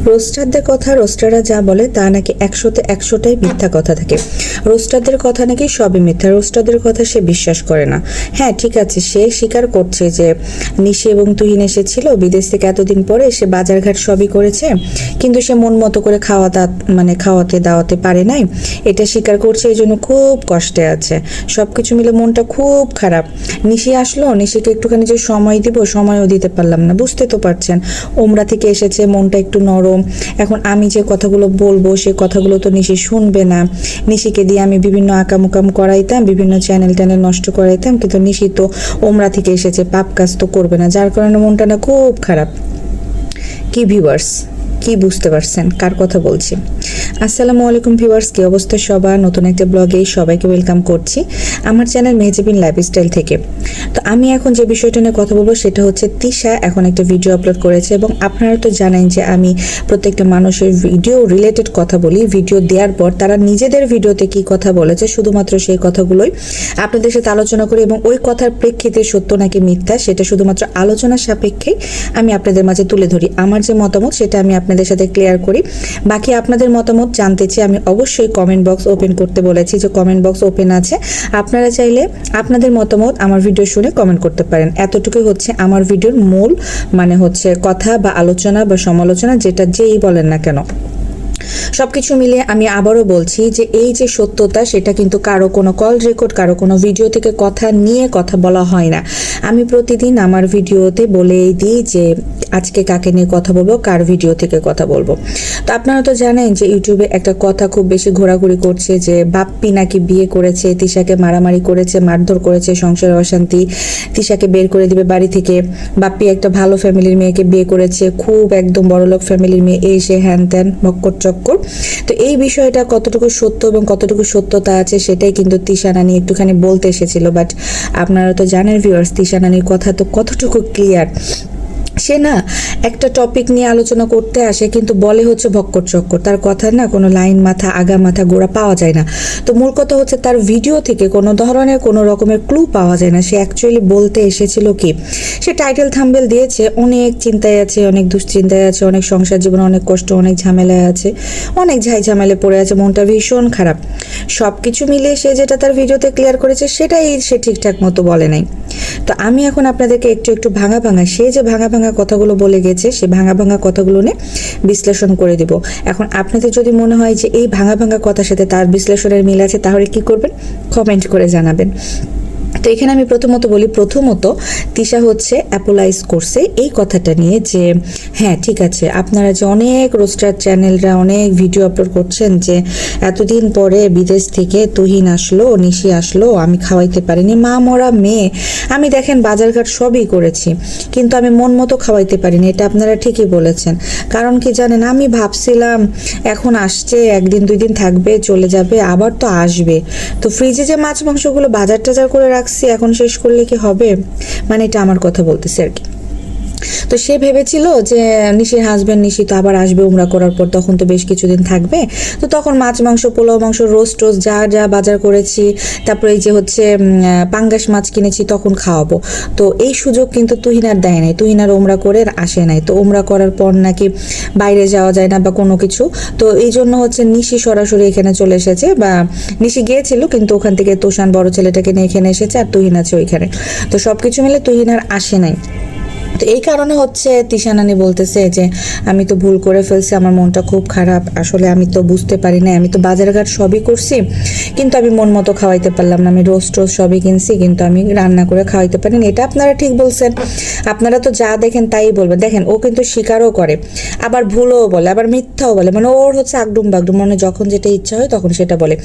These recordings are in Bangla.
রোস্টারদের কথা রোস্টাররা যা বলে তা নাকি 100তে 100টাই মিথ্যা কথা থাকে। রোস্টারদের কথা নাকি সবই মিথ্যা, রোস্টারদের কথা সে বিশ্বাস করে না। হ্যাঁ ঠিক আছে, সে স্বীকার করছে যে নিশি এবং তুহিন এসেছিল বিদেশ থেকে এতদিন পরে, সে বাজারঘাট সবই করেছে, কিন্তু সে মন মতো করে খাওয়াতে দাওয়াতে পারে নাই, এটা স্বীকার করছে। এই জন্য খুব কষ্টে আছে, সবকিছু মিলে মনটা খুব খারাপ। নিশি আসলো, নিশিকে একটুখানি যে সময় দিব, সময়ও দিতে পারলাম না। বুঝতে তো পারছেন, ওমরা থেকে এসেছে, মনটা একটু নরম। এখন আমি যে কথাগুলো বলবো সে কথাগুলো তো নিশি শুনবে না। নিশিকে দিয়ে আমি বিভিন্ন আকামুকাম করাইতাম, বিভিন্ন চ্যানেল নষ্ট করাইতাম, কিন্তু নিশি তো ওমরা থেকে এসেছে, পাপ কাজ তো করবে না, যার কারণে মনটা না খুব খারাপ। কি ভিউয়ার্স, কি বুঝতে পারছেন কার কথা বলছি? আসসালামু আলাইকুম ভিউয়ার্স, কি অবস্থা সবার? নতুন একটা ব্লগে সবাইকে ওয়েলকাম করছি আমার চ্যানেল মেহজাবিন লাইফস্টাইল থেকে। তো আমি এখন যে বিষয়টা নিয়ে কথা বলবো সেটা হচ্ছে তিশা এখন একটা ভিডিও আপলোড করেছে, এবং আপনারা তো জানেন যে আমি প্রত্যেকটা মানুষের ভিডিও রিলেটেড কথা বলি। ভিডিও দেওয়ার পর তারা নিজেদের ভিডিওতে কি কথা বলেছে শুধুমাত্র সেই কথাগুলোই আপনাদের সাথে আলোচনা করি, এবং ওই কথার প্রেক্ষিতে সত্য নাকি মিথ্যা সেটা শুধুমাত্র আলোচনার সাপেক্ষেই আমি আপনাদের মাঝে তুলে ধরি। আমার যে মতামত সেটা আমি আপনাদের সাথে ক্লিয়ার করি। বাকি আপনাদের মতামত জানতে চাই, আমি অবশ্যই কমেন্ট বক্স ওপেন করতে বলেছি, যে কমেন্ট বক্স ওপেন আছে, আপনারা চাইলে আপনাদের মতামত আমার ভিডিও শুনে কমেন্ট করতে পারেন। এতটুকুই হচ্ছে আমার ভিডিওর মূল হচ্ছে কথা বা আলোচনা বা সমালোচনা, যেটা যেই বলেন না কেন। সবকিছু মিলিয়ে আমি আবারও বলছি যে এই যে সত্যতা, সেটা কিন্তু কারো কোনো কল রেকর্ড, কারো কোনো ভিডিও থেকে কথা নিয়ে কথা বলা হয় না। আমি প্রতিদিন আমার ভিডিওতে বলেই দিই যে আজকে কাকে নিয়ে কথা বলবো, কার ভিডিও থেকে কথা বলবো। তো আপনারা তো জানেন যে ইউটিউবে একটা কথা খুব বেশি ঘোরাঘুরি করছে যে বাপ্পি নাকি বিয়ে করেছে, তিশাকে মারামারি করেছে, মারধর করেছে, সংসারে অশান্তি, তিশাকে বের করে দিবে বাড়ি থেকে। বাপ্পি একটা ভালো ফ্যামিলির মেয়েকে বিয়ে করেছে, খুব একদম বড়লোক ফ্যামিলির মেয়ে, এই সে হ্যান ত্যান মক্কর চক্কর। তো এই বিষয়টা কতটুকু সত্য এবং কতটুকু সত্যতা আছে সেটাই কিন্তু তিশা নানি একটুখানি বলতে এসেছিল। বাট আপনারা তো জানেন ভিউয়ার্স, তিশা নানির কথা তো কতটুকু ক্লিয়ার। সে না একটা টপিক নিয়ে আলোচনা করতে আসে, কিন্তু বলে হচ্ছে ভক্কর চক্কর, তার কথার না কোনো লাইন মাথা আগা মাথা গোড়া পাওয়া যায় না। তো মূল কথা হচ্ছে তার ভিডিও থেকে কোনো ধরনের কোনো রকমের ক্লু পাওয়া যায় না। সে অ্যাকচুয়ালি বলতে এসেছিল কি, সে টাইটেল থাম্বনেল দিয়েছে, অনেক চিন্তায় আছে, অনেক দুশ্চিন্তায় আছে, অনেক সংসার জীবনে অনেক কষ্ট, অনেক ঝামেলায় আছে, অনেক ঝামেলায় পড়ে আছে, মনটা ভীষণ খারাপ। সব কিছু মিলিয়ে সে যেটা তার ভিডিওতে ক্লিয়ার করেছে সেটাই সে ঠিকঠাক মতো বলে নাই। তো আমি এখন আপনাদেরকে একটু একটু ভাঙা সে যে ভাঙা কথাগুলো বলে গেছে, সে ভাঙা কথাগুলো নিয়ে বিশ্লেষণ করে দিব। এখন আপনাদের যদি মনে হয় যে এই ভাঙা কথার সাথে তার বিশ্লেষণের মিল আছে, তাহলে কি করবেন? কমেন্ট করে জানাবেন। তো এখানে আমি প্রথমত তিশা হচ্ছে অ্যাপোলাইজ করছে এই কথাটা নিয়ে যে হ্যাঁ ঠিক আছে, আপনারা যে অনেক রোস্টার চ্যানেলরা অনেক ভিডিও আপলোড করছেন যে এতদিন পরে বিদেশ থেকে তুহিন আসলো, নিশি আসলো, আমি খাওয়াইতে পারিনি, মা মরা মেয়ে, আমি দেখেন বাজারঘাট সবই করেছি, কিন্তু আমি মন মতো খাওয়াইতে পারিনি। এটা আপনারা ঠিকই বলেছেন। কারণ কি জানেন, আমি ভাবছিলাম এখন আসছে, একদিন দুই দিন থাকবে, চলে যাবে, আবার তো আসবে, তো ফ্রিজে যে মাছ মাংসগুলো বাজার টাজার করে রাখছি, এখন শেষ করলে কি হবে? এটা আমার কথা বলতেছে আর কি। তো সে ভেবেছিল যে নিশির হাজবেন্ড নিশি তো আবার আসবে উমরা করার পর, তখন তো বেশ কিছুদিন থাকবে, তো তখন মাছ মাংস, পোলাও মাংস, রোস্ট যা যা বাজার করেছি, তারপরে এই যে হচ্ছে পাঙ্গাস মাছ কিনেছি, তখন খাওয়াবো। তো এই সুযোগ কিন্তু তুহিন আর দেয় নাই, তুহিন আর উমরা করে আসে নাই। তো উমরা করার পর নাকি বাইরে যাওয়া যায় না বা কোনো কিছু, তো এই জন্য হচ্ছে নিশি সরাসরি এখানে চলে এসেছে, বা নিশি গিয়েছিল কিন্তু ওখান থেকে তোষান বড় ছেলেটাকে নিয়ে এখানে এসেছে, আর তুহিন আছে ওইখানে। তো সবকিছু মিলে তুহিন আর আসে নাই। তো এই কারণে হচ্ছে তিশা নানি বলতেছে যে আমি তো ভুল করে ফেলছি, আমার মনটা খুব খারাপ, আসলে আমি তো বুঝতে পারি না, আমি তো বাজারঘাট সবই করছি, কিন্তু আমি মন মতো খাওয়াইতে পারলাম না, আমি রোস্ট সবই কিনছি, কিন্তু আমি রান্না করে খাওয়াইতে পারিনি। এটা আপনারা ঠিক বলছেন, আপনারা তো যা দেখেন তাই বলবেন। দেখেন ও কিন্তু স্বীকারও করে, আবার ভুলও বলে, আবার মিথ্যাও বলে, ওর হচ্ছে আগডুম বাগডুম, যখন যেটা ইচ্ছা হয় তখন সেটা বলে।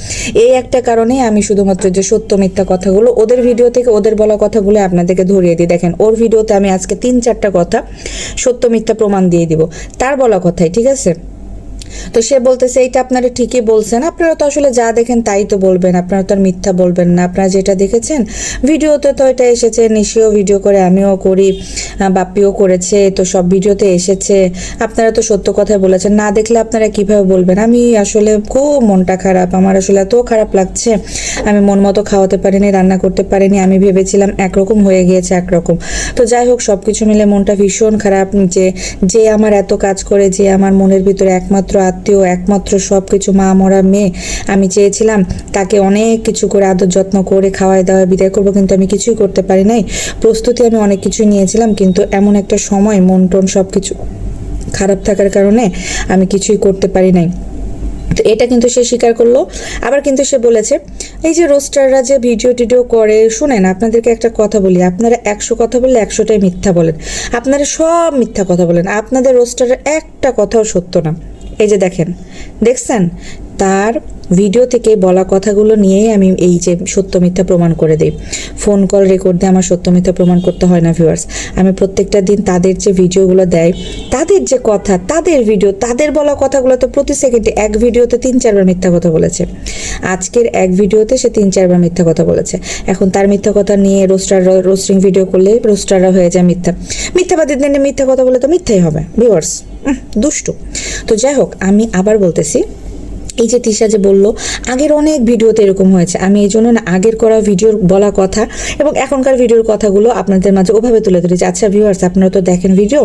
এই একটা কারণে আমি শুধুমাত্র যে সত্য মিথ্যা কথাগুলো ওদের ভিডিও থেকে, ওদের বলা কথাগুলো আপনাদেরকে ধরিয়ে দিই। দেখেন ওর ভিডিওতে আমি আজকে 3-4টা কথা সত্য মিথ্যা প্রমাণ দিয়ে দিব, তার বলা কথাই, ঠিক আছে? তো সে বলতেছে এইটা আপনারা ঠিকই বলছেন, আপনারা তো আসলে যা দেখেন তাই তো বলবেন, আপনারা তো আর মিথ্যা বলবেন না, আপনারা যেটা দেখেছেন ভিডিওতে তো এটা এসেছে, নিশিও ভিডিও করে, আমিও করি, বাপ্পিও করেছে, তো সব ভিডিওতে এসেছে, আপনারা তো সত্য কথাই বলেছেন, না দেখলে আপনারা কিভাবে বলবেন। আমি আসলে খুব মনটা খারাপ, আমার আসলে এত খারাপ লাগছে, আমি মন মতো খাওয়াতে পারিনি, রান্না করতে পারিনি, আমি ভেবেছিলাম একরকম হয়ে গিয়েছে একরকম। তো যাই হোক, সব কিছু মিলে মনটা ভীষণ খারাপ, যে যে আমার এত কাজ করে, যে আমার মনের ভিতরে একমাত্র আত্মীয়, একমাত্র সব কিছু, মা মরা মেয়ে, আমি চেয়েছিলাম তাকে অনেক কিছু করে আদর যত্ন করে খাওয়াই দাওয়ায় বিদায় করবো, কিন্তু আমি কিছুই করতে পারি নাই। প্রস্তুতি আমি অনেক কিছুই নিয়েছিলাম, কিন্তু এমন একটা সময় মন টন সব কিছু খারাপ থাকার কারণে আমি কিছুই করতে পারি নাই। তো এটা কিন্তু সে স্বীকার করলো। আবার কিন্তু সে বলেছে এই যে রোস্টাররা যে ভিডিও টিডিও করে, শুনেন আপনাদেরকে একটা কথা বলি, আপনারা 100 কথা বললে 100টাই মিথ্যা বলেন, আপনারা সব মিথ্যা কথা বলেন, আপনাদের রোস্টারের একটা কথাও সত্য না। এই যে দেখেন, দেখছেন, তার ভিডিও থেকে বলা কথাগুলো নিয়েই আমি এই যে সত্য মিথ্যা প্রমাণ করে দিই। ফোন কল রেকর্ড দিয়ে আমার সত্য মিথ্যা প্রমাণ করতে হয় না ভিউয়ার্স। আমি প্রত্যেকটা দিন তাদের যে ভিডিওগুলো দেয়, তাদের যে কথা, তাদের ভিডিও, তাদের বলা কথাগুলো তো প্রতি সেকেন্ডে এক ভিডিওতে 3-4 বার মিথ্যা কথা বলেছে। আজকের এক ভিডিওতে সে 3-4 বার মিথ্যা কথা বলেছে। এখন তার মিথ্যা কথা নিয়ে রোস্টিং ভিডিও করলে রোস্টাররা হয়ে যায় মিথ্যা, মিথ্যাবাদীর দিনে মিথ্যা কথা বলে তো মিথ্যাই হবে ভিউয়ার্স, দুষ্টু। তো যাই হোক, আমি আবার বলতেছি, এই যে তিশা যে বললো আগের অনেক ভিডিওতে এরকম হয়েছে, আমি এই জন্য না আগের করা ভিডিওর বলা কথা এবং এখনকার ভিডিওর কথাগুলো আপনাদের মাঝে ওভাবে তুলে ধরেছি। আচ্ছা ভিউয়ার্স, আপনারা তো দেখেন ভিডিও,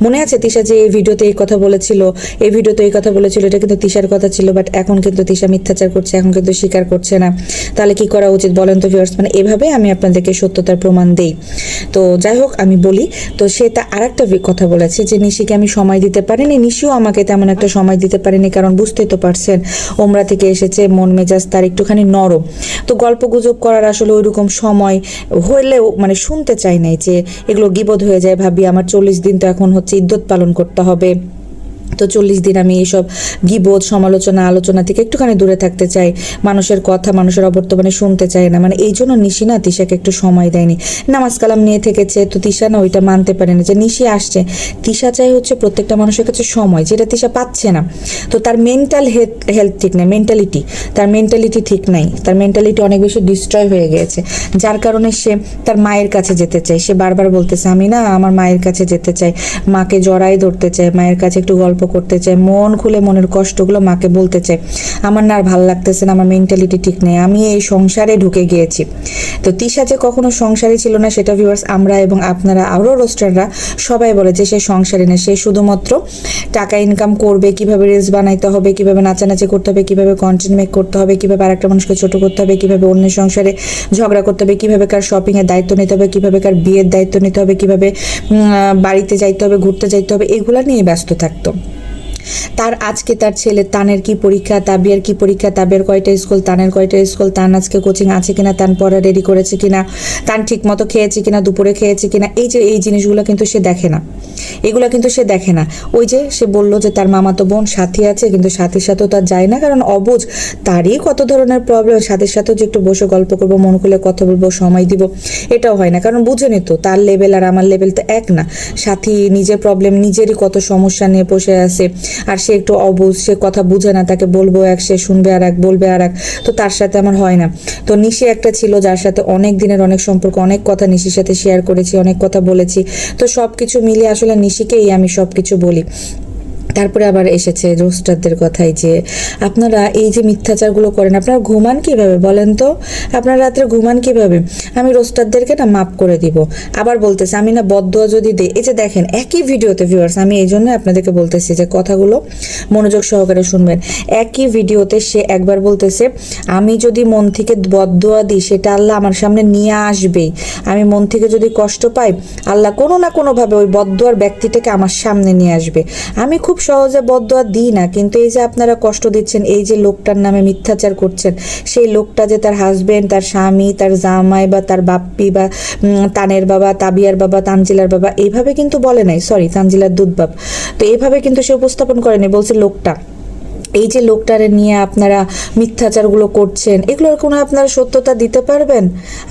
মনে আছে তিশা যে এই ভিডিওতে এই কথা বলেছিল, এই ভিডিওতে এই কথা বলেছিল, এটা কিন্তু তিশার কথা ছিল, বাট এখন কিন্তু তিশা মিথ্যাচার করছে, এখন কিন্তু স্বীকার করছে না, তাহলে কি করা উচিত বলেন তো ভিউয়ার্স? মানে এভাবে আমি আপনাদেরকে সত্যতার প্রমাণ দেই। তো যাই হোক, আমি বলি, তো সে তা আরেকটা কথা বলেছে যে নিশিকে আমি সময় দিতে পারিনি, নিশিও আমাকে তেমন একটা সময় দিতে পারিনি, কারণ বুঝতেই তো পারছেন ওমরা থেকে এসেছে, মন মেজাজ তার একটুখানি নরম, তো গল্প গুজব করার আসলে ওইরকম সময় হলেও মানে শুনতে চাই নাই, যে এগুলো গীবত হয়ে যায়। ভাবি আমার 40 দিন তো এখন হচ্ছে ইদ্যত পালন করতে হবে, তো 40 দিন আমি এইসব গীবত সমালোচনা আলোচনা থেকে একটুখানি দূরে থাকতে চাই, মানুষের কথা মানুষের অবর্তমানে শুনতে চাই না, মানে এই জন্য নিশি না তিশাকে একটু সময় দেয়নি, নামাজ কালাম নিয়ে থেকেছে। তো তিশা না ওইটা মানতে পারে না যে নিশি আসছে, তিশা চাই হচ্ছে প্রত্যেকটা মানুষের কাছে সময়, যেটা তিশা পাচ্ছে না। তো তার মেন্টাল হেলথ ঠিক নাই, তার মেন্টালিটি ঠিক নাই, তার মেন্টালিটি অনেক বেশি ডিস্ট্রয় হয়ে গিয়েছে, যার কারণে সে তার মায়ের কাছে যেতে চায়। সে বারবার বলতেছে আমি না আমার মায়ের কাছে যেতে চাই, মাকে জড়াই ধরতে চায়, মায়ের কাছে একটু গল্প করতে চাই, মন খুলে মনের কষ্টগুলো মাকে বলতে চাই। আমার না আর ভাল লাগতেছে না, আমার মেন্টালিটি ঠিক নেই, আমি এই সংসারে ঢুকে গিয়েছি। তো তিশা যে কখনো সংসারী ছিল না সেটা ভিউয়ার্স আমরা এবং আপনারা আরও রোস্টাররা সবাই বলে যে সে সংসারী না, সে শুধুমাত্র টাকা ইনকাম করবে, কিভাবে রিলস বানাইতে হবে, কিভাবে নাচানাচি করতে হবে, কিভাবে কন্টেন্ট মেক করতে হবে, কিভাবে আরেকটা মানুষকে ছোট করতে হবে, কিভাবে অন্যের সংসারে ঝগড়া করতে হবে, কিভাবে কার শপিং এর দায়িত্ব নিতে হবে, কিভাবে কার বিয়ের দায়িত্ব নিতে হবে, কিভাবে বাড়িতে যাইতে হবে, ঘুরতে যাইতে হবে, এগুলা নিয়ে ব্যস্ত থাকতো। তার আজকে তার ছেলে তানের কি পরীক্ষা, তাবিয়ার কি পরীক্ষা, তাবিয়ার কয়টা স্কুল, তানের কয়টা স্কুল, তান আজকে কোচিং আছে কিনা, তান পড়া রেডি করেছে কিনা, তান ঠিক মতো খেয়েছে কিনা, দুপুরে খেয়েছে কিনা, এই জিনিসগুলো কিন্তু সে দেখে না, এগুলো কিন্তু সে দেখে না। ওই যে সে বললো যে তার মামাতো বোন সাথী আছে, কিন্তু সাথীর সাথেও তার যায় না, কারণ অবুঝ, তারই কত ধরনের প্রবলেম, সাথীর সাথেও যে একটু বসে গল্প করবো, মন খুলে কথা বলবো, সময় দিব, এটাও হয় না, কারণ বুঝে নিত তার লেভেল আর আমার লেভেল তো এক না। সাথী নিজের প্রবলেম, নিজেরই কত সমস্যা নিয়ে বসে আছে, আর সে একটু অবুঝ, সে কথা বুঝে না, তাকে বলবো এক, সে শুনবে আর এক, বলবে আর এক, তো তার সাথে আমার হয় না। তো নিশি একটা ছিল যার সাথে অনেক দিনের অনেক সম্পর্ক, অনেক কথা নিশির সাথে শেয়ার করেছি, অনেক কথা বলেছি, তো সব কিছু মিলিয়ে আসলে নিশিকেই আমি সব কিছু বলি। তারপরে আবার এসেছে রোস্টারদের কথাই, যে আপনারা এই যে মিথ্যাচারগুলো করেন, আপনারা ঘুমান কিভাবে বলেন তো, আপনারা রাত্রে ঘুমান কিভাবে? আমি রোস্টারদেরকে না মাফ করে দিব। আবার বলতেছে আমি না বদদোয়া যদি দিই, এই যে দেখেন একই ভিডিওতে ভিউয়ার্স, আমি এই জন্য আপনাদেরকে বলতেছি যে কথাগুলো মনোযোগ সহকারে শুনবেন। একই ভিডিওতে সে একবার বলতেছে আমি যদি মন থেকে বদদোয়া দিই সেটা আল্লাহ আমার সামনে নিয়ে আসবেই, আমি মন থেকে যদি কষ্ট পাই আল্লাহ কোনো না কোনোভাবে ওই বদদোয়ার ব্যক্তিটাকে আমার সামনে নিয়ে আসবে। আমি খুব সহজে বদদোয়া দিই না, কিন্তু এই যে আপনারা কষ্ট দিচ্ছেন, এই যে লোকটার নামে মিথ্যাচার করছেন, সেই লোকটা যে তার হাজবেন্ড, তার স্বামী, তার জামাই বা তার বাপ্পি বা তানের বাবা, তাবিয়ার বাবা, তানজিলার বাবা, এইভাবে কিন্তু বলে নাই, সরি তানজিলার দুধ বাপ, তো এইভাবে কিন্তু সে উপস্থাপন করেনি, বলছে লোকটা। এই যে লোকটারে নিয়ে আপনারা মিথ্যাচারগুলো করছেন, এগুলোর কোনো আপনারা সত্যতা দিতে পারবেন?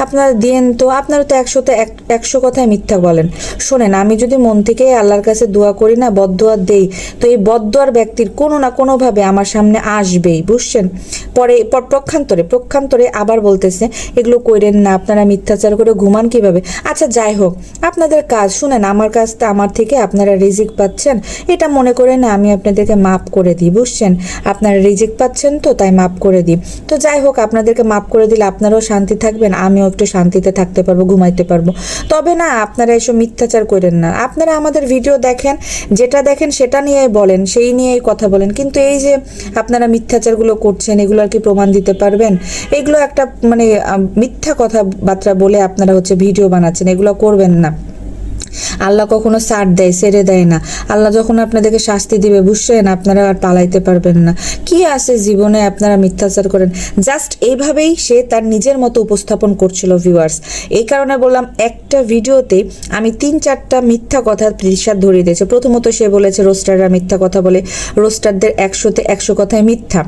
আপনারা দেন তো, আপনারা তো 100 কথায় মিথ্যা বলেন। শোনেন, আমি যদি মন থেকে আল্লাহর কাছে দোয়া করি না, বদদোয়া দেই, তো এই বদদোয়ার ব্যক্তির কোনো না কোনোভাবে আমার সামনে আসবেই, বুঝছেন? পরে প্রক্ষান্তরে আবার বলতেছে এগুলো কইরেন না, আপনারা মিথ্যাচার করে ঘুমান কিভাবে? আচ্ছা যাই হোক, আপনাদের কাজ শুনেন, আমার কাজটা আমার থেকে আপনারা রিজিক পাচ্ছেন, এটা মনে করে না আমি আপনাদেরকে মাফ করে দিই, বুঝছেন? আপনারা রিজিক পাচ্ছেন তো তাই মাফ করে দিই। তো যাই হোক, আপনাদেরকে মাফ করে দিলে আপনারাও শান্তি থাকবেন, আমিও একটু শান্তিতে থাকতে পারবো, ঘুমাইতে পারবো। তবে না, আপনারা এসব মিথ্যাচার করেন না। আপনারা আমাদের ভিডিও দেখেন, যেটা দেখেন সেটা নিয়েই বলেন, সেই নিয়েই কথা বলেন, কিন্তু এই যে আপনারা মিথ্যাচারগুলো করছেন, এগুলো আর কি প্রমাণ দিতে পারবেন? এগুলো একটা মানে মিথ্যা কথাবার্তা বলে আপনারা হচ্ছে ভিডিও বানাচ্ছেন, এগুলো করবেন না। আল্লাহ কখনো ছাড় দেয়, ছেড়ে দেয় না। আল্লাহ যখন আপনাদেরকে শাস্তি দিবে, বুঝছেন, আপনারা আর পালাইতে পারবেন না। কি আছে জীবনে আপনারা মিথ্যাচার করেন? জাস্ট এইভাবেই সে তার নিজের মতো উপস্থাপন করছিল ভিউয়ার্স। এই কারণে বললাম, একটা ভিডিওতে আমি 3-4টা মিথ্যা কথা তৃষার ধরিয়ে দিয়েছে। প্রথমত সে বলেছে রোস্টাররা মিথ্যা কথা বলে, রোস্টারদের 100তে 100 কথাই মিথ্যা।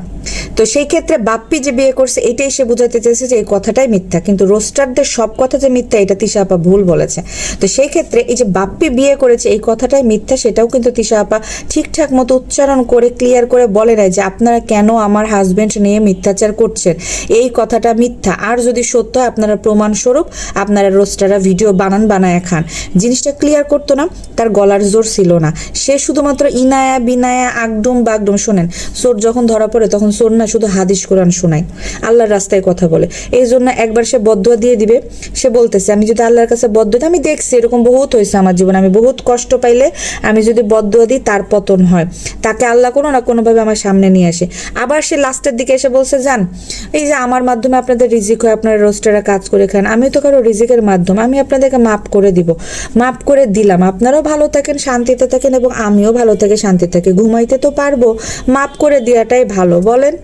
তো সেই ক্ষেত্রে বাপ্পি যে বিয়ে করছে এটাই সে বোঝাতে চেয়েছে যে এই কথাটাই মিথ্যা, কিন্তু রোস্টারদের সব কথা যে মিথ্যা এটা তিশা আপা ভুল বলেছে। তো সেই ক্ষেত্রে এই যে বাপ্পি বিয়ে করেছে এই কথাটাই মিথ্যা, সেটাও কিন্তু তিশা আপা ঠিকঠাক মতো উচ্চারণ করে ক্লিয়ার করে বলে নাই যে আপনারা কেন আমার হাজবেন্ড নিয়ে মিথ্যাচার করছেন, এই কথাটা মিথ্যা। আর যদি সত্য হয় আপনারা প্রমাণস্বরূপ আপনারা রোস্টাররা ভিডিও বানায় খান। জিনিসটা ক্লিয়ার করতো না, তার গলার জোর ছিল না। সে শুধুমাত্র ইনায়া বিনায়া আগডুম বাগডুম। শোনেন, চোর যখন ধরা পড়ে তখন চোর না শুধু হাদিস কোরআন শোনায়, আল্লাহর রাস্তায় কথা বলে। এই জন্য একবার সে বদদোয়া দিয়ে দিবে। সে বলতেছে আমি যদি আল্লাহর কাছে বদদোয়া দিই, আমি দেখছি এরকম বহুত হয়েছে আমার জীবনে, আমি বহুত কষ্ট পাইলে আমি যদি বদদোয়া দিই তার পতন হয়, তাকে আল্লাহ কোনো না কোনোভাবে আমার সামনে নিয়ে আসে। আবার সে লাস্টের দিকে এসে বলছে যান, এই যে আমার মাধ্যমে আপনাদের রিজিক হয়, আপনারা রোস্টাররা কাজ করে খান, আমি তো কারো রিজিকের মাধ্যম, আমি আপনাদেরকে মাফ করে দিব, মাফ করে দিলাম। আপনারাও ভালো থাকেন, শান্তিতে থাকেন, এবং আমিও ভালো থাকি, শান্তি থাকি, ঘুমাইতে তো পারবো, মাফ করে দেওয়াটাই ভালো, বলেন?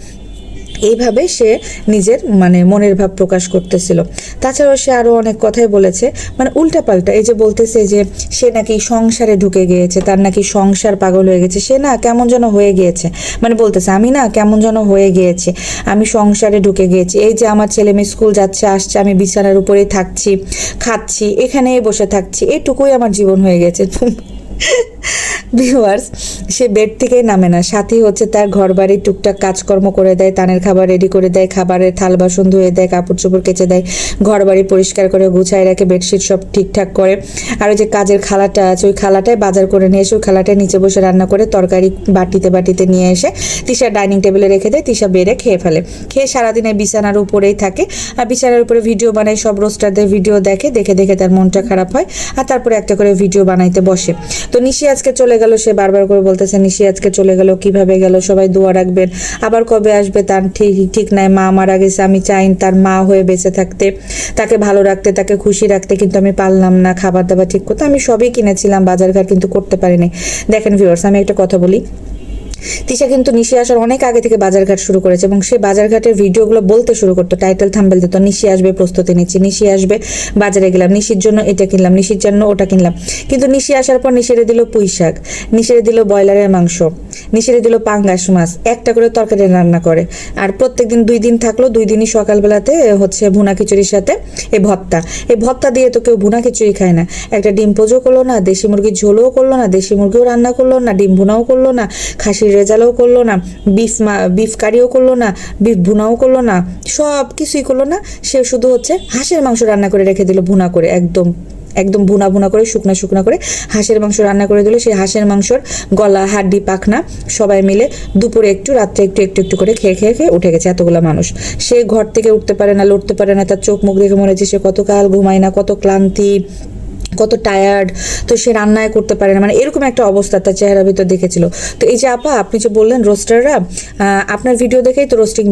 এইভাবে সে নিজের মানে মনের ভাব প্রকাশ করতেছিল। তাছাড়াও সে আরও অনেক কথাই বলেছে, মানে উল্টাপাল্টা। এই যে বলতেছে যে সে নাকি সংসারে ঢুকে গিয়েছে, তার নাকি সংসার পাগল হয়ে গেছে, সে না কেমন যেন হয়ে গিয়েছে, মানে বলতেছে আমি না কেমন যেন হয়ে গিয়েছে, আমি সংসারে ঢুকে গিয়েছি। এই যে আমার ছেলে মেয়ে স্কুল যাচ্ছে আসছে, আমি বিছানার উপরেই থাকছি, খাচ্ছি, এখানেই বসে থাকছি, এটুকুই আমার জীবন হয়ে গেছে। ভিউয়ার্স, সে বেড থেকেই নামে না, সাথী হচ্ছে তার ঘর বাড়ির টুকটাক কাজকর্ম করে দেয়, তানের খাবার রেডি করে দেয়, খাবারের থাল বাসন ধুয়ে দেয়, কাপড় চোপড় কেচে দেয়, ঘর বাড়ি পরিষ্কার করে গুছায় রাখে, বেডশিট সব ঠিকঠাক করে। আর ওই যে কাজের খালাটা আছে, ওই খালাটাই বাজার করে নিয়ে এসে ওই খালাটাই নিচে বসে রান্না করে তরকারি বাটিতে নিয়ে এসে তিশার ডাইনিং টেবিলে রেখে দেয়, তিশা বেড়ে খেয়ে ফেলে। খেয়ে সারাদিন এই বিছানার উপরেই থাকে, আর বিছানার উপরে ভিডিও বানায়, সব রোস্টারদের ভিডিও দেখে, দেখে দেখে তার মনটা খারাপ হয়, আর তারপরে একটা করে ভিডিও বানাইতে বসে। তো নিশি আজকে চলে গেল, সে বারবার করে বলতেছে নিশি আজকে চলে গেল, কিভাবে গেল, সবাই দোয়া রাখবেন, আবার কবে আসবে তার ঠিক নাই। মা মারা গেছে, আমি চাই তার মা হয়ে বেঁচে থাকতে, তাকে ভালো রাখতে, তাকে খুশি রাখতে, কিন্তু আমি পারলাম না। খাবার দাবার ঠিক করতে আমি সবই কিনেছিলাম, বাজারঘাট কিন্তু করতে পারিনি। দেখেন ভিউয়ার্স, আমি একটা কথা বলি, তিশা কিন্তু নিশি আসার অনেক আগে থেকে বাজারঘাট শুরু করেছে, এবং সে বাজারঘাটের ভিডিওগুলো বলতে শুরু করতো, টাইটেল থাম্বেল দিত, নিশি আসবে প্রস্তুতি নিচ্ছি, নিশি আসবে বাজারে গেলাম, নিশির জন্য এটা কিনলাম, নিশির জন্য ওটা কিনলাম। কিন্তু নিশি আসার পর নিশিরে দিল পুঁই শাক, নিশিরে দিল ব্রয়লারের মাংস, নিশিরে দিল পাঙ্গাস মাছ, একটা করে তরকারি রান্না করে। আর প্রত্যেকদিন 2 দিন থাকলো, 2 দিনই সকালবেলাতে হচ্ছে ভুনা খিচুড়ির সাথে এই ভর্তা দিয়ে তো কেউ ভুনা খিচুড়ি খায় না। একটা ডিম পোজও করলো না, দেশি মুরগির ঝোলও করলো না, দেশি মুরগিও রান্না করলো না, ডিম ভুনাও করলো না, খাসির রেজালও করলো না, বিফ কারিও করলো না, বিফ ভুনাও করলো না, সব কিছুই করলো না। সে শুধু হচ্ছে হাঁসের মাংস রান্না করে রেখে দিল, ভুনা করে, একদম ভুনা করে শুকনা করে হাঁসের মাংস রান্না করে দিল। সেই হাঁসের মাংসর গলা হাড্ডি পাখনা সবাই মিলে দুপুরে একটু, রাত্রে একটু করে খেয়ে উঠে গেছে এতগুলা মানুষ। সে ঘর থেকে উঠতে পারে না, লড়তে পারে না, তার চোখ মুখ দেখে মনে হচ্ছে সে কতকাল ঘুমায় না, কত ক্লান্তি, কত টায়ার্ড। তো সে রান্নায় করতে পারে না, মানে এরকম একটা অবস্থা তার চেহারার ভিতর দেখেছিল। তো এই যে আপা আপনি যে বললেন রোস্টাররা আপনার ভিডিও দেখেই তো রোস্টিং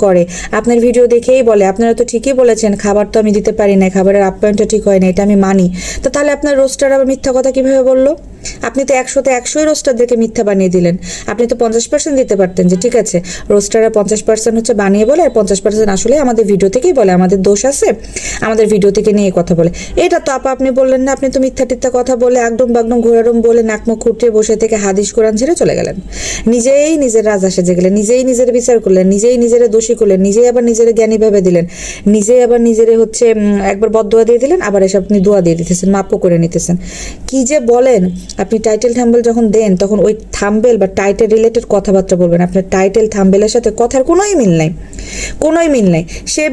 করে, আপনার ভিডিও দেখেই বলে, আপনারা তো ঠিকই বলেছেন খাবার তো আমি দিতে পারি না, খাবারের আপ্যায়নটা ঠিক হয় না, এটা আমি মানি। তো তাহলে আপনার রোস্টার আবার মিথ্যা কথা কিভাবে বললো? আপনি তো 100তে 100 রোস্টারদেরকে মিথ্যা বানিয়ে দিলেন। আপনি তো 50% দিতে পারতেন যে ঠিক আছে রোস্টাররা 50% হচ্ছে বানিয়ে বলে, আর 50% আসলে আমাদের ভিডিও থেকেই বলে, আমাদের দোষ আছে, আমাদের ভিডিও থেকে নিয়ে কথা বলে। এটা তো আপা আপনি বললেন না, আপনি তো মিথ্যা টিথ্যা কথা বলে একদম বাগদম ঘোরারম বলে নাকমুখ খুঁটিয়ে বসে থেকে হাদিস কোরআন ছেড়ে চলে গেলেন, নিজেই নিজের রাজা সেজে গেলেন, নিজেই নিজের বিচার করলেন, নিজেই নিজের দোষী করলেন, নিজেই আবার নিজের জ্ঞানী ভেবে দিলেন, নিজেই আবার নিজের হচ্ছে একবার বদদোয়া দিয়ে দিলেন, আবার এসে আপনি দোয়া দিয়ে দিতেছেন, মাপও করে নিতেছেন। কি যে বলেন আপনি! টাইটেল থাম্বেল যখন দেন তখন ওই থাম্বেল বা টাইটেল রিলেটেড কথাবার্তা বলবেন। আপনার টাইটেল থাম্বেলের সাথে কথার কোনোই মিল নাই, কোনোই মিল নাই। সে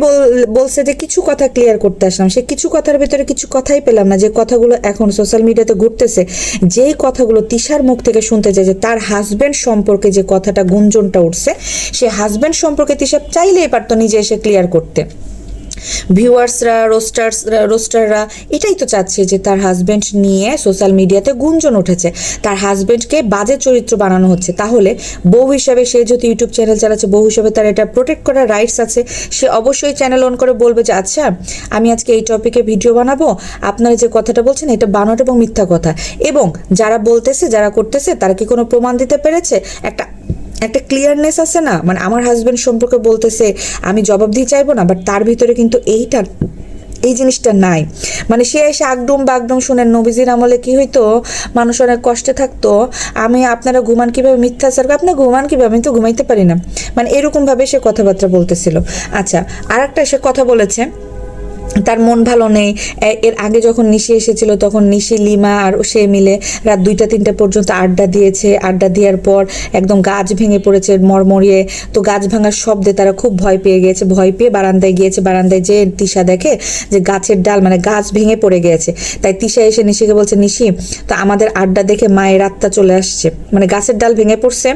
বলছে যে কিছু কথা ক্লিয়ার করতে আসলাম, সে কিছু কথার ভিতরে কিছু কথাই পেলাম না, যে কথাগুলো এখন সোশ্যাল মিডিয়াতে ঘুরতেছে, যেই কথাগুলো তিশার মুখ থেকে শুনতে চাই, যে তার হাজবেন্ড সম্পর্কে যে কথাটা গুঞ্জনটা উঠছে, সে হাজবেন্ড সম্পর্কে তিশা চাইলেই পারতো নিজে এসে ক্লিয়ার করতে। ভিউয়ার্সরা, রোস্টাররা এটাই তো চাচ্ছে যে তার হাজবেন্ড নিয়ে সোশ্যাল মিডিয়াতে গুঞ্জন উঠেছে, তার হাজবেন্ডকে বাজে চরিত্র বানানো হচ্ছে। তাহলে বউ হিসাবে সে যদি ইউটিউব চ্যানেল চালাচ্ছে, বউ হিসাবে তার এটা প্রোটেক্ট করার রাইটস আছে। সে অবশ্যই চ্যানেল অন করে বলবে যে আচ্ছা আমি আজকে এই টপিকে ভিডিও বানাবো, আপনারা যে কথাটা বলছেন এটা বানোয়াট এবং মিথ্যা কথা। এবং যারা বলতেছে, যারা করতেছে, তারা কি কোনো প্রমাণ দিতে পেরেছে? একটা ক্লিয়ারনেস আছে না, মানে আমার হাজবেন্ড সম্পর্কে বলতেছে, আমি জবাব দিয়ে চাইবো না, বাট তার ভিতরে কিন্তু এই জিনিসটা নাই। মানে সে এসে আগডুম বাগডুম শুনেন, নবীজির আমলে কি হইতো, মানুষ অনেক কষ্টে থাকতো, আপনারা ঘুমান কিভাবে, মিথ্যা স্যার আপনি ঘুমান কিভাবে, আমি তো ঘুমাইতে পারি না, মানে এরকম ভাবে সে কথাবার্তা বলতেছিল। আচ্ছা, আর একটা সে কথা বলেছে তার মন ভালো নেই। এর আগে যখন নিশি এসেছিল তখন নিশি, লিমা আর সে মিলে রাত 2টা-3টা পর্যন্ত আড্ডা দিয়েছে। আড্ডা দেওয়ার পর একদম গাছ ভেঙে পড়েছে মরমরিয়ে। তো গাছ ভাঙার শব্দে তারা খুব ভয় পেয়ে গিয়েছে, ভয় পেয়ে বারান্দায় গিয়েছে। বারান্দায় যে তিশা দেখে যে গাছের ডাল, মানে গাছ ভেঙে পড়ে গিয়েছে। তাই তিশা এসে নিশিকে বলছে, নিশি তো আমাদের আড্ডা দেখে মায়ের আত্মা চলে আসছে, মানে গাছের ডাল ভেঙে পড়ছে,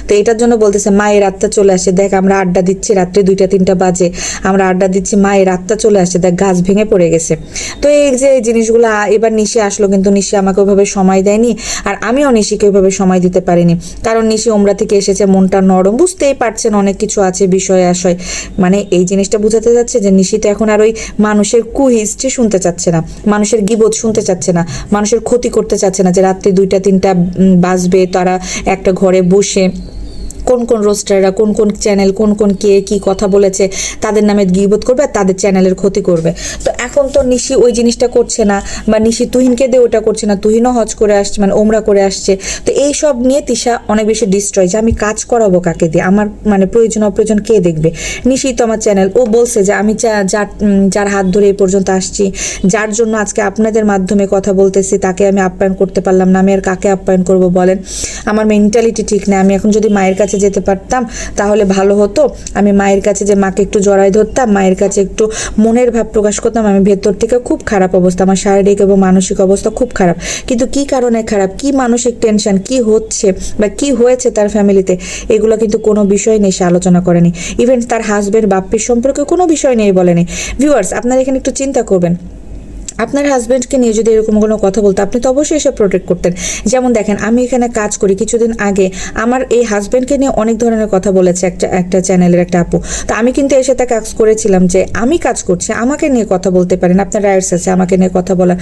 তো এটার জন্য বলতেছে মায়ের আত্মা চলে আসছে, দেখ আমরা আড্ডা দিচ্ছি রাত্রে 2টা-3টা বাজে, আমরা আড্ডা দিচ্ছি, মায়ের আত্মা চলে আসছে, দেখ গাছ ভেঙে পড়ে গেছে। তো এই যে জিনিসগুলো এবার নিশি আসলো, কিন্তু নিশি আমাকে ওইভাবে সময় দেয়নি, আর আমিও নিশিকে ওইভাবে সময় দিতে পারিনি, কারণ নিশি ওমরা থেকে এসেছে, মনটা নরম, বুঝতেই পারছেন অনেক কিছু আছে বিষয় আশয়। মানে এই জিনিসটা বোঝাতে যাচ্ছে যে নিশিটা এখন আর ওই মানুষের কুহিস্ট্রি শুনতে চাচ্ছে না, মানুষের গিবত শুনতে চাচ্ছে না, মানুষের ক্ষতি করতে চাচ্ছে না, যে রাত্রি 2টা-3টা বাজবে তারা একটা ঘরে বসে কোন কোন রোস্টাররা, কোন কোন চ্যানেল, কোন কোন কে কি কথা বলেছে তাদের নামে গিবত করবে আর তাদের চ্যানেলের ক্ষতি করবে। তো এখন তো নিশি ওই জিনিসটা করছে না, বা নিশি তুহিনকে দিয়ে ওটা করছে না, তুহিনও হজ করে আসছে, মানে ওমরা করে আসছে। তো এই সব নিয়ে তিশা অনেক বেশি ডিস্ট্রয়, যে আমি কাজ করাবো কাকে দিয়ে, আমার মানে প্রয়োজন অপ্রয়োজন কে দেখবে। নিশি তো আমার চ্যানেল, ও বলছে যে আমি যার হাত ধরে এই পর্যন্ত আসছি, যার জন্য আজকে আপনাদের মাধ্যমে কথা বলতেছি, তাকে আমি আপ্যায়ন করতে পারলাম না, আমি আর কাকে আপ্যায়ন করব বলেন? আমার মেন্টালিটি ঠিক না। আমি এখন যদি মায়ের কাছে যেতে পারতাম তাহলে ভালো হতো, আমি মায়ের কাছে যে মাকে একটু জড়াই ধরতাম, মায়ের কাছে একটু মনের ভাব প্রকাশ করতাম। আমি ভেতর থেকে খুব খারাপ অবস্থা, আমার শারীরিক এবং মানসিক অবস্থা খুব খারাপ। কিন্তু কি কারণে খারাপ, কি মানসিক টেনশন, কি হচ্ছে বা কি হয়েছে তার ফ্যামিলিতে, এগুলো কিন্তু কোনো বিষয় নেই, সে আলোচনা করেনি। ইভেন তার হাজবেন্ড বাপ্পির সম্পর্কে কোনো বিষয় নেই বলেনি। ভিউয়ার্স, আপনারা এখানে একটু চিন্তা করবেন, আপনার হাজব্যান্ডকে নিয়ে যদি এরকম কোনো কথা বলতো, আপনি তো অবশ্যই এসে প্রোটেক্ট করতেন। যেমন দেখেন, আমি এখানে কাজ করি, কিছুদিন আগে আমার এই হাজব্যান্ডকে নিয়ে অনেক ধরনের কথা বলেছে একটা চ্যানেলের একটা আপু। তো আমি কিন্তু এসে তাকে আক্স করেছিলাম যে আমি কাজ করছি, আমাকে নিয়ে কথা বলতে পারেন, আপনার রাইটস আছে আমাকে নিয়ে কথা বলার।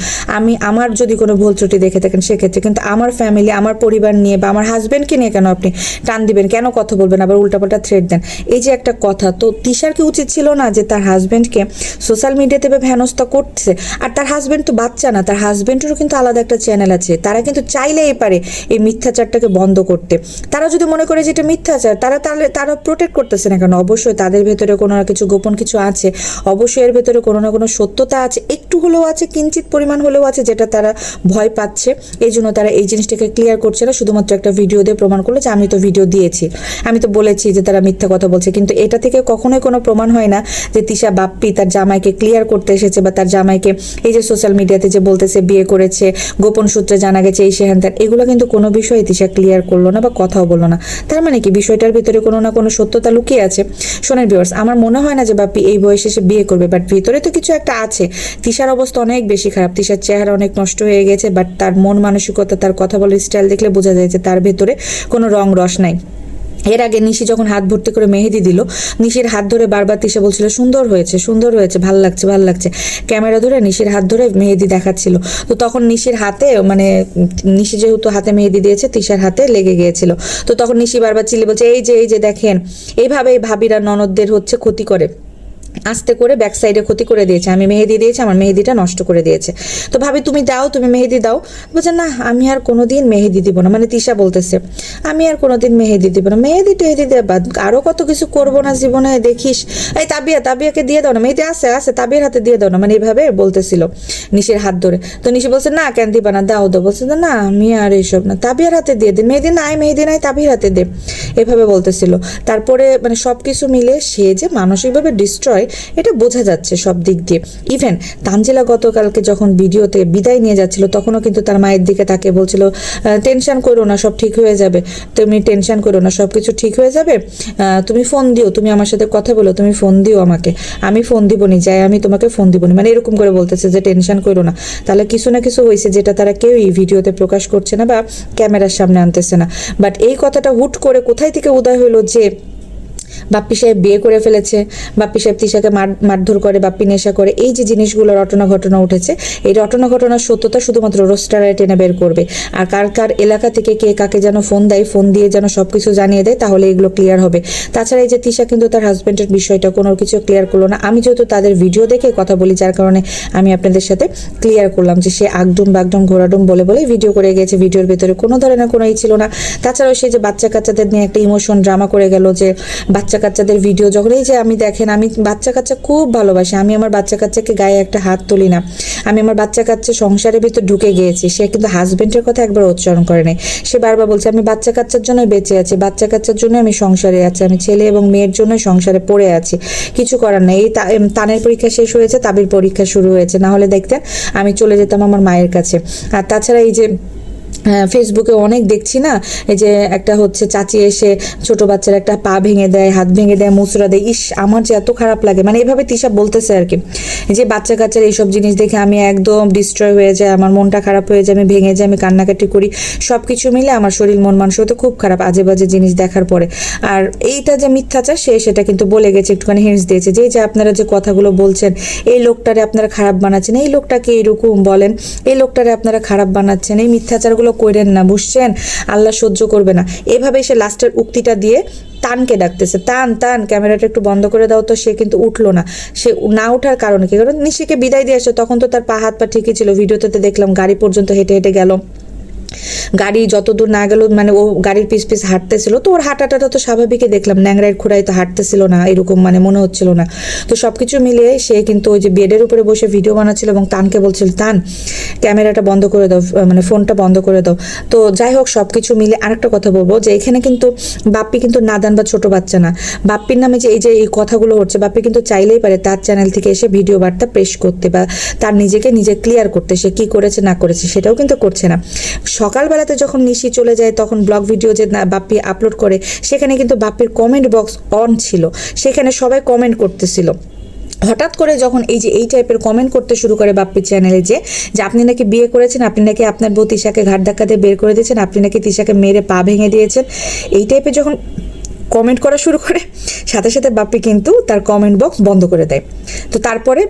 আমার যদি কোনো ভুল ত্রুটি দেখে থাকেন সেক্ষেত্রে, কিন্তু আমার ফ্যামিলি, আমার পরিবার নিয়ে বা আমার হাজব্যান্ডকে নিয়ে কেন আপনি টান দিবেন, কেন কথা বলবেন, আবার উল্টাপাল্টা থ্রেট দেন, এই যে একটা কথা। তো তিশার কি উচিত ছিল না যে তার হাজব্যান্ডকে সোশ্যাল মিডিয়াতে হেনস্থা করছে? আর তার হাজব্যান্ড তো বাচ্চা না, তার হাজব্যান্ডেরও কিন্তু আলাদা একটা চ্যানেল আছে, তারা কিন্তু চাইলেই পারে এই মিথ্যাচারটাকে বন্ধ করতে। তারা যদি মনে করে যে এটা মিথ্যাচার, তারা প্রোটেক্ট করতেছে না কেন? অবশ্যই তাদের ভেতরে কোনো না কিছু গোপন কিছু আছে, অবশ্যই এর ভেতরে কোনো না কোনো সত্যতা আছে, একটু হলেও আছে, কিঞ্চিত পরিমাণ হলেও আছে, যেটা তারা ভয় পাচ্ছে। এই জন্য তারা এই জিনিসটাকে ক্লিয়ার করছে না, শুধুমাত্র একটা ভিডিও দিয়ে প্রমাণ করলো যে আমি তো ভিডিও দিয়েছি, আমি তো বলেছি যে তারা মিথ্যা কথা বলছে। কিন্তু এটা থেকে কখনোই কোনো প্রমাণ হয় না যে তিশা বাপ্পি তার জামাইকে ক্লিয়ার করতে এসেছে, বা তার জামাইকে এই যে সোশ্যাল মিডিয়াতে যে বলতেছে বিয়ে করেছে, গোপন সূত্রে জানা গেছে এই সে হ্যান, এগুলো কিন্তু কোনো বিষয়ে তিশা ক্লিয়ার করলো না বা কথাও বললো না। তার মানে কি বিষয়টার ভিতরে কোনো না কোনো সত্যতা লুকিয়ে আছে। শোনেন ভিউয়ার্স, আমার মনে হয় না যে বাপ্পি এই বয়সে সে বিয়ে করবে, বাট ভিতরে তো কিছু একটা আছে। তিশার অবস্থা অনেক বেশি খারাপ, তিশার চেহারা অনেক নষ্ট হয়ে গেছে, বাট তার মন মানসিকতা, তার কথা বলার স্টাইল দেখলে বোঝা যায় যে তার ভেতরে কোনো রং রস নাই। এর আগে নিশি যখন হাত ভর্তি করে মেহেদি দিল, নিশির হাত ধরে বারবার তিশা বলছিল সুন্দর হয়েছে, সুন্দর হয়েছে, ভাল লাগছে, ভাল লাগছে, ক্যামেরা ধরে নিশির হাত ধরে মেহেদি দেখাচ্ছিল। তো তখন নিশির হাতে, মানে নিশি যেহেতু হাতে মেহেদি দিয়েছে, তিশার হাতে লেগে গিয়েছিল। তো তখন নিশি বারবার চিল্লি বলছে এই যে দেখেন, এইভাবে ভাবিরা ননদদের হচ্ছে ক্ষতি করে, আস্তে করে ব্যাক সাইডে ক্ষতি করে দিয়েছে, আমি মেহেদি দিয়েছি, আমার মেহেদিটা নষ্ট করে দিয়েছে। তো ভাবি তুমি দাও, তুমি মেহেদি দাও। বলছে না আমি আর কোনোদিন মেহেদি দিব না, মানে তিশা বলতেছে আমি আর কোনোদিন মেহেদি দিব না, মেহেদি টেহেদি দেওয়া বাদ, আরও কত কিছু করবো না জীবনে দেখিস, এই তাবিয়াকে দিয়ে দাও না, মেহেদি আছে তাবিয়ার হাতে দিয়ে দাও না, মানে এইভাবে বলতেছিল নিশির হাত ধরে। তো নিশি বলছে না কেন দিবা না, দাও দাও। বলছে না আমি আর এইসব না, তাবিয়ার হাতে দিয়ে দে, মেহেদি নাই তাবিয়ার হাতে দে, এভাবে বলতেছিল। তারপরে মানে সব কিছু মিলে সে যে মানসিকভাবে ডিস্ট্রয়, এটা বোঝা যাচ্ছে সব দিক দিয়ে। ইভেন তানজিলা গতকালকে যখন ভিডিওতে বিদায় নিয়ে যাচ্ছিল তখনও কিন্তু তার মায়ের দিকে তাকে বলছিল টেনশন করো না, সব ঠিক হয়ে যাবে, তুমি টেনশন করো না, সব কিছু ঠিক হয়ে যাবে, তুমি ফোন দিও, তুমি আমার সাথে কথা বলো, তুমি ফোন দিও আমাকে, আমি ফোন দিবনি, যাই আমি তোমাকে ফোন দিবনি, মানে এরকম করে বলতেছে যে টেনশন করো না। তাহলে কিছু না কিছু হয়েছে যেটা তারা কেউই ভিডিওতে প্রকাশ করছে না বা ক্যামেরার সামনে আনতেছে না। বাট এই কথাটা হুট করে কোথায় থেকে উদয় হলো যে বাপ্পি সাহেব বিয়ে করে ফেলেছে, বাপ্পি সাহেব তিশাকে মারধর করে, বাপ্পি নেশা করে, এই যে জিনিসগুলো রটনা ঘটনা উঠেছে, এই রটনা ঘটনার সত্যতা শুধুমাত্র রোস্টারাই টেনে বের করবে। আর কার কার এলাকা থেকে কে কাকে যেন ফোন দেয়, ফোন দিয়ে যেন সবকিছু জানিয়ে দেয়, তাহলে এগুলো ক্লিয়ার হবে। তাছাড়া এই যে তিশা কিন্তু তার হাজবেন্ডের বিষয়টা কোনো কিছু ক্লিয়ার করলো না। আমি যেহেতু তাদের ভিডিও দেখে কথা বলি, যার কারণে আমি আপনাদের সাথে ক্লিয়ার করলাম যে সে আগডুম বাগডুম ঘোরাডুম বলে ভিডিও করে গেছে, ভিডিওর ভিতরে কোনো ধরনের কোনো ছিল না। তাছাড়াও সে যে বাচ্চা কাচ্চাদের নিয়ে একটা ইমোশন ড্রামা করে গেল, যে বাচ্চা কাচ্চাদের ভিডিও যখন এই যে আমি দেখেন আমি বাচ্চা কাচ্চা খুব ভালোবাসি, আমি আমার বাচ্চা কাচ্চাকে গায়ে একটা হাত তুলি না, আমি আমার বাচ্চা কাচ্চা সংসারের ভিতর ঢুকে গিয়েছি। সে কিন্তু হাজবেন্ডের কথা একবার উচ্চারণ করে নাই, সে বারবার বলছে আমি বাচ্চা কাচ্চার জন্য বেঁচে আছি, বাচ্চা কাচ্চার জন্য আমি সংসারে আছি, আমি ছেলে এবং মেয়ের জন্য সংসারে পড়ে আছি, কিছু করার নেই। এই তানের পরীক্ষা শেষ হয়েছে, তাবির পরীক্ষা শুরু হয়েছে, না হলে দেখতেন আমি চলে যেতাম আমার মায়ের কাছে। আর তাছাড়া এই যে ফেসবুকে অনেক দেখছি না, এই যে একটা হচ্ছে চাচি এসে ছোট বাচ্চার একটা পা ভেঙে দেয়, হাত ভেঙে দেয়, মুচড়া দেয়, ইস আমার যে এত খারাপ লাগে, মানে এভাবে তিশা বলতেছে আর কি, যে বাচ্চা কাচ্চার এইসব জিনিস দেখে আমি একদম ডিস্ট্রয় হয়ে যায়, আমার মনটা খারাপ হয়ে যায়, আমি ভেঙে যাই, আমি কান্নাকাটি করি, সব কিছু মিলে আমার শরীর মন মানসিক তো খুব খারাপ আজে বাজে জিনিস দেখার পরে। আর এইটা যে মিথ্যাচার সে সেটা কিন্তু বলে গেছে, একটুখানি হিন্টস দিয়েছে যে যে আপনারা যে কথাগুলো বলছেন এই লোকটারে আপনারা খারাপ বানাচ্ছেন, এই লোকটাকে এরকম বলেন, এই লোকটারে আপনারা খারাপ বানাচ্ছেন, এই মিথ্যাচারগুলো করেন না, বুঝছেন, আল্লাহ সহ্য করবে না। এভাবে সে লাস্টের উক্তিটা দিয়ে তানকে ডাকতেছে, তান তান ক্যামেরাটা একটু বন্ধ করে দাও। তো সে কিন্তু উঠলো না, সে না ওঠার কারণে কি, কারণ নিশিকে বিদায় দিয়ে আসছে, তখন তো তার পা হাত পা ঠিকই ছিল, ভিডিওতে দেখলাম গাড়ি পর্যন্ত হেঁটে হেঁটে গেল, গাড়ি যতদূর না গেল মানে ও গাড়ির পিছ পিছ হাঁটতেছিল, তো ওর হাঁটাটা তো স্বাভাবিকই দেখলাম, ন্যাংরাইয়ের খোড়াই তো হাঁটতেছিল না, এরকম মানে মনে হচ্ছিল না। তো সবকিছু মিলিয়ে সে কিন্তু ওই যে বেডের উপরে বসে ভিডিও বানাচ্ছিল এবং তানকে বলছিল তান ক্যামেরাটা বন্ধ করে দাও, মানে ফোনটা বন্ধ করে দাও। তো যাই হোক সবকিছু মিলে আরেকটা কথা বলবো যে এখানে কিন্তু বাপ্পি কিন্তু নাদান বা ছোট বাচ্চা না, বাপ্পির নামে যে এই কথাগুলো হচ্ছে, বাপ্পি কিন্তু চাইলেই পারে তার চ্যানেল থেকে এসে ভিডিও বার্তা পেশ করতে বা তার নিজেকে নিজে ক্লিয়ার করতে, সে কি করেছে না করেছে সেটাও কিন্তু করছে না। সকালবেলাতে যখন নিশি চলে যায় তখন ব্লগ ভিডিও যে বাপ্পি আপলোড করে, সেখানে কিন্তু বাপ্পির কমেন্ট বক্স অন ছিল, সেখানে সবাই কমেন্ট করতেছিল। হঠাৎ করে যখন এই টাইপের কমেন্ট করতে শুরু করে বাপ্পির চ্যানেলে যে আপনি নাকি বিয়ে করেছেন, আপনি নাকি আপনার বউ তিশাকে ঘাট ধাক্কা দিয়ে বের করে দিয়েছেন, আপনি নাকি তিশাকে মেরে পা ভেঙে দিয়েছেন, এই টাইপের যখন কমেন্ট করা শুরু করে সাথে সাথে বাপ্পি কিন্তু তার কমেন্ট বক্স বন্ধ করে দেয়। তো তারপরে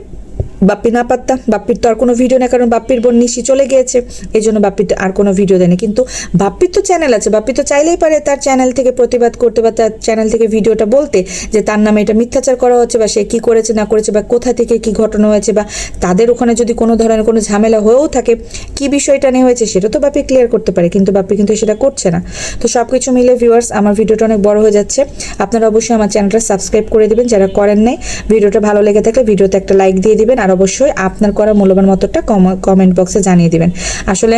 বাপ্পি না পারতাম, বাপ্পির তো আর কোনো ভিডিও নেই, কারণ বাপ্পির বোন নিশি চলে গিয়েছে, এই জন্য বাপ্পির আর কোনো ভিডিও দেয়নি। কিন্তু বাপ্পির তো চ্যানেল আছে, বাপ্পি তো চাইলেই পারে তার চ্যানেল থেকে প্রতিবাদ করতে বা তার চ্যানেল থেকে ভিডিওটা বলতে যে তার নামে এটা মিথ্যাচার করা হচ্ছে বা সে কী করেছে না করেছে বা কোথা থেকে কী ঘটনা হয়েছে বা তাদের ওখানে যদি কোনো ধরনের কোনো ঝামেলা হয়েও থাকে কী বিষয়টা নিয়ে হয়েছে সেটা তো বাপ্পি ক্লিয়ার করতে পারে, কিন্তু বাপ্পি কিন্তু সেটা করছে না। তো সব কিছু মিলে ভিউয়ার্স আমার ভিডিওটা অনেক বড় হয়ে যাচ্ছে, আপনারা অবশ্যই আমার চ্যানেলটা সাবস্ক্রাইব করে দেবেন যারা করেন নাই, ভিডিওটা ভালো লেগে থাকলে ভিডিওতে একটা লাইক দিয়ে দিবেন, আর অবশ্যই আপনার করা মূল্যবান মতটা কমেন্ট বক্সে জানিয়ে দিবেন। আসলে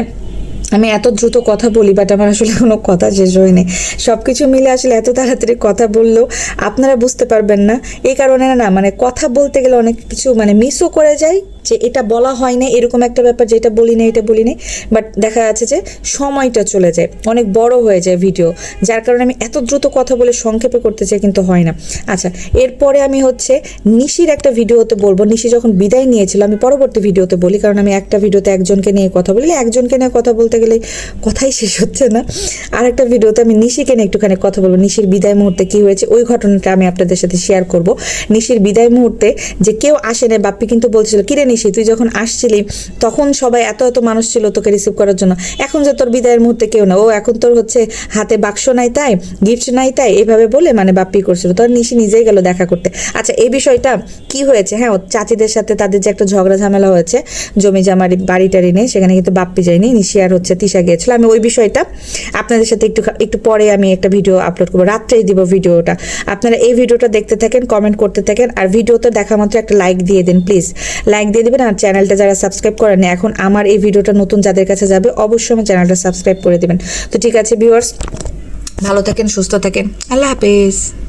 আমি এত দ্রুত কথা বলি বাট আমার আসলে কোনো কথা শেষ হয়নি, সব কিছু মিলে আসলে এত তাড়াতাড়ি কথা বললেও আপনারা বুঝতে পারবেন না, এই কারণে না মানে কথা বলতে গেলে অনেক কিছু মানে মিসও করে যায়, যে এটা বলা হয় না এরকম একটা ব্যাপার, যেটা বলি না এটা বলি না, বাট দেখা যাচ্ছে যে সময়টা চলে যায়, অনেক বড় হয়ে যায় ভিডিও, যার কারণে আমি এত দ্রুত কথা বলে সংক্ষেপে করতে চাই কিন্তু হয় না। আচ্ছা, এরপরে আমি হচ্ছে নিশির একটা ভিডিওতে বলবো, নিশি যখন বিদায় নিয়েছিল আমি পরবর্তী ভিডিওতে বলি, কারণ আমি একটা ভিডিওতে একজনকে নিয়ে কথা বলি, একজনকে নিয়ে কথা বলতে গেলে কথাই শেষ হচ্ছে না। আর একটা ভিডিওতে আমি নিশিকে নিয়ে একটুখানি কথা বলবো, নিশির বিদায় মুহূর্তে কি হয়েছে ওই ঘটনাটা আমি আপনাদের সাথে শেয়ার করব। নিশির বিদায় মুহূর্তে যে কেউ আসে না, বাপ্পি কিন্তু বলছিল কিরে নিশি তুই যখন আসছিলি তখন সবাই এত এত মানুষ ছিল তোকে রিসিভ করার জন্য, এখন যে তোর বিদায়ের মুহূর্তে কেউ না, ও এখন তোর হচ্ছে হাতে বাক্স নাই তাই, গিফট নাই তাই, এইভাবে বলে মানে বাপ্পি করছিল। তোর নিশি নিজেই গেল দেখা করতে। আচ্ছা এই বিষয়টা কি হয়েছে, হ্যাঁ ও চাচিদের সাথে তাদের যে একটা ঝগড়া ঝামেলা হয়েছে জমি জামার বাড়ি টাড়ি নেই, সেখানে কিন্তু বাপ্পি যায়নি, নিশি আর হচ্ছে তিশা গিয়েছিল। আমি ওই বিষয়টা আপনাদের সাথে একটু পরে আমি একটা ভিডিও আপলোড করবো, রাত্রেই দিব ভিডিওটা। আপনারা এই ভিডিওটা দেখতে থাকেন, কমেন্ট করতে থাকেন, আর ভিডিওতে দেখা মাত্র একটা লাইক দিয়ে দিন প্লিজ, লাইক দিয়ে দিবেন। আর চ্যানেলটা যারা সাবস্ক্রাইব করেন এখন আমার এই ভিডিওটা নতুন যাদের কাছে যাবে অবশ্যই আমার চ্যানেলটা সাবস্ক্রাইব করে দিবেন। তো ঠিক আছে ভিউয়ার্স, ভালো থাকেন, সুস্থ থাকেন, আল্লাহ হাফেজ।